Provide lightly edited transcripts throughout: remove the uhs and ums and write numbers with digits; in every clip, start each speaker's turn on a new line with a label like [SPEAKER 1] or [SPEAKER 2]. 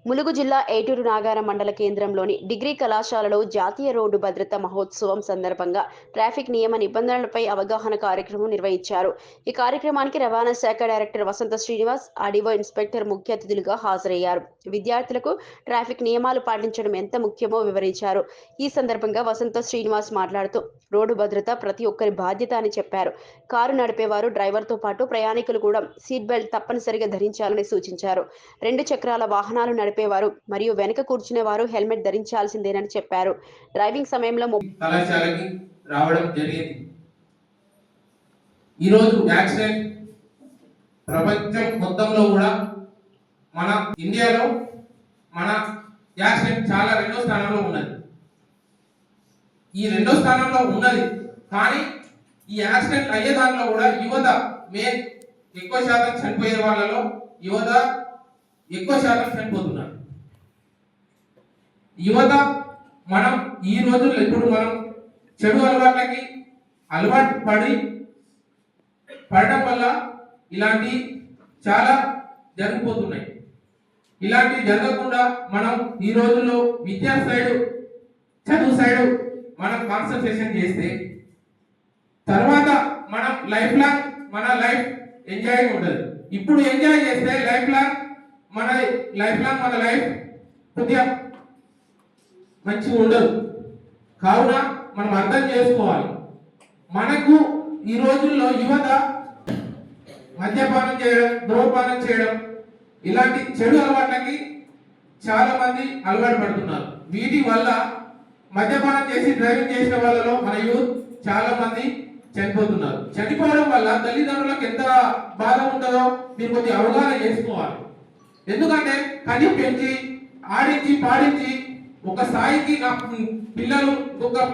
[SPEAKER 1] ములుగు జిల్లా ఏటూరు నాగారం మండల కేంద్రంలోని డిగ్రీ కళాశాలలో జాతీయ రోడ్డు భద్రతా మహోత్సవం సందర్భంగా ట్రాఫిక్ నియమ నిబంధనలపై అవగాహన కార్యక్రమం నిర్వహించారు. ఈ కార్యక్రమానికి రవాణా శాఖ డైరెక్టర్ వసంత శ్రీనివాస్, ఆర్డీఓ ఇన్స్పెక్టర్ ముఖ్య అతిథులుగా హాజరయ్యారు. విద్యార్థులకు ట్రాఫిక్ నియమాలు పాటించడం ఎంత ముఖ్యమో వివరించారు. ఈ సందర్భంగా వసంత శ్రీనివాస్ మాట్లాడుతూ రోడ్డు భద్రత ప్రతి ఒక్కరి బాధ్యత అని చెప్పారు. కారు నడిపేవారు, డ్రైవర్తో పాటు ప్రయాణికులు కూడా సీట్ బెల్ట్ తప్పనిసరిగా ధరించాలని సూచించారు. 2 చక్రాల వాహనాలు నడిపేవారు మరియు వెనుక కూర్చునే వారు హెల్మెట్ ధరించాల్సిందేనని చెప్పారు. డ్రైవింగ్ సమయంలో
[SPEAKER 2] కళాశాలకి రావడం జరిగింది. ఈరోజు యాక్సిడెంట్ ప్రపంచం మొత్తంలో కూడా మన ఇండియాలో మన యాక్సిడెంట్ చాలా 2వ స్థానంలో ఉన్నది. ఈ 2వ స్థానంలో ఉన్నది కానీ ఈ యాక్సిడెంట్ అయ్యే దాంట్లో కూడా యువత ఎక్కువ శాతం చనిపోయే వాళ్ళలో యువత ఎక్కువ శాతం చనిపోతున్నారు. యువత మనం ఈ రోజుల్లో ఇప్పుడు మనం చెడు అలవాట్లకి అలవాటు పడడం వల్ల ఇలాంటి చాలా జరిగిపోతున్నాయి. ఇలాంటివి జరగకుండా మనం ఈ రోజుల్లో విద్యా సైడు, చదువు సైడు మనం కాన్సన్ట్రేషన్ చేస్తే తర్వాత మనం లైఫ్ లాంగ్ మన లైఫ్ ఎంజాయ్ ఉంటుంది. ఇప్పుడు ఎంజాయ్ చేస్తే లైఫ్ లాంగ్ మన లైఫ్ కొద్దిగా మంచిగా ఉండదు. కావున మనం అర్థం చేసుకోవాలి. మనకు ఈ రోజుల్లో యువత మద్యపానం చేయడం, ధూమపానం చేయడం ఇలాంటి చెడు అలవాట్లకి చాలా మంది అలవాటు పడుతున్నారు. వీటి వల్ల మద్యపానం చేసి డ్రైవింగ్ చేసిన వాళ్ళలో మన యూత్ చాలా మంది చనిపోతున్నారు. చనిపోవడం వల్ల తల్లిదండ్రులకు ఎంత బాధ ఉంటుందో మీరు కొద్దిగా అవగాహన చేసుకోవాలి. ఎందుకంటే కని పెంచి ఆడించి పాడించి ఒక స్థాయికి నా పిల్లలు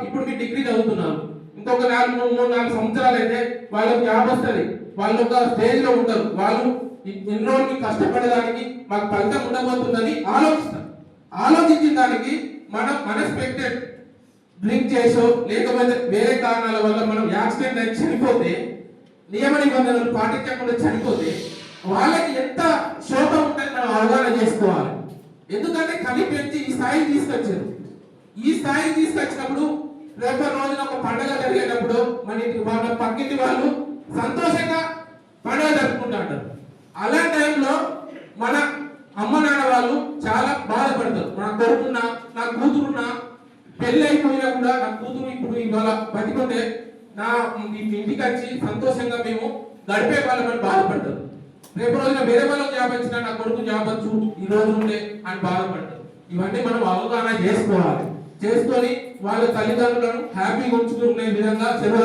[SPEAKER 2] ఇప్పుడు మీరు డిగ్రీ చదువుతున్నారు, ఇంకొక 3-4 సంవత్సరాలు అయితే వాళ్ళకి జాబ్ వస్తుంది, వాళ్ళు ఒక స్టేజ్ లో ఉంటారు. వాళ్ళు ఇన్ని రోజులు కష్టపడేదానికి మాకు ఫలితం ఉండబోతుందని ఆలోచించిన దానికి మనం అన్ఎక్స్పెక్టెడ్ డ్రింక్ చేసో లేకపోతే వేరే కారణాల వల్ల మనం యాక్సిడెంట్ అయి చనిపోతే, నియమ నిబంధనలు పాటించకుండా చనిపోతే వాళ్ళకి ఎంత శోకం ఉంటుందని మనం అవగాహన చేసుకోవాలి. ఎందుకంటే కని పెంచి ఈ స్థాయికి తీసుకొచ్చారు. ఈ స్థాయికి తీసుకొచ్చినప్పుడు రేపటి రోజున ఒక పండుగ జరిగేటప్పుడు మన పక్కింటి వాళ్ళు సంతోషంగా పండుగ జరుపుకుంటారు. అలాంటి టైంలో మన అమ్మ నాన్న వాళ్ళు చాలా బాధపడతారు. నా కొడుకున్నా, నా కూతురున్నా, పెళ్లి అయిపోయినా కూడా నా కూతురు ఇప్పుడు ఇవాళ బతికుంటే నా ఇంటికి వచ్చి సంతోషంగా మేము గడిపే వాళ్ళని బాధపడ్డారు. రేపు రోజున వేరే వాళ్ళకి జాబ్ వచ్చినా నా కొడుకు జాబ్ వచ్చు ఈ రోజు ఉంటే అని బాధపడ్డారు. ఇవన్నీ మనం అవగాహన చేసుకోవాలి. చేసుకొని వాళ్ళ తల్లిదండ్రులను హ్యాపీగా ఉంచుకునే విధంగా చెరువు